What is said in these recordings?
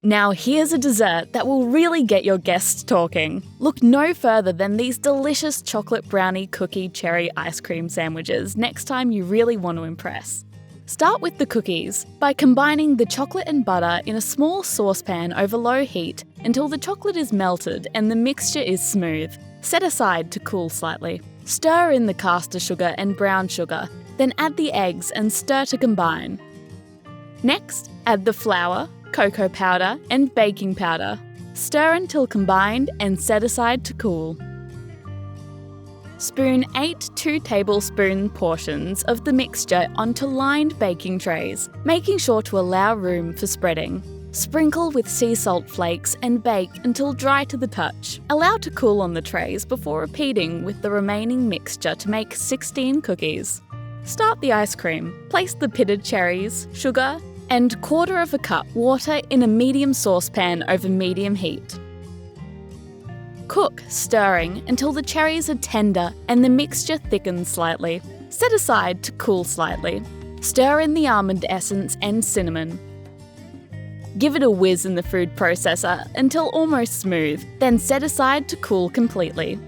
Now here's a dessert that will really get your guests talking. Look no further than these delicious chocolate brownie cookie cherry ice cream sandwiches next time you really want to impress. Start with the cookies by combining the chocolate and butter in a small saucepan over low heat until the chocolate is melted and the mixture is smooth. Set aside to cool slightly. Stir in the caster sugar and brown sugar, then add the eggs and stir to combine. Next, add the flour, cocoa powder and baking powder. Stir until combined and set aside to cool. Spoon 8 2-tablespoon portions of the mixture onto lined baking trays, making sure to allow room for spreading. Sprinkle with sea salt flakes and bake until dry to the touch. Allow to cool on the trays before repeating with the remaining mixture to make 16 cookies. Start the ice cream. Place the pitted cherries, sugar, and 1/4 cup water in a medium saucepan over medium heat. Cook, stirring until the cherries are tender and the mixture thickens slightly. Set aside to cool slightly. Stir in the almond essence and cinnamon. Give it a whiz in the food processor until almost smooth, then set aside to cool completely.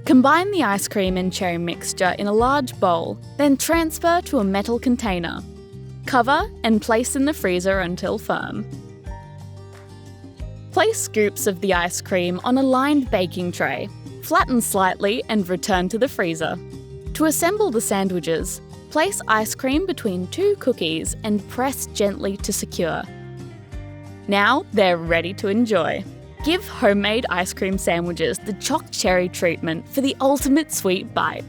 Combine the ice cream and cherry mixture in a large bowl, then transfer to a metal container. Cover and place in the freezer until firm. Place scoops of the ice cream on a lined baking tray. Flatten slightly and return to the freezer. To assemble the sandwiches, place ice cream between 2 cookies and press gently to secure. Now they're ready to enjoy. Give homemade ice cream sandwiches the choc cherry treatment for the ultimate sweet bite.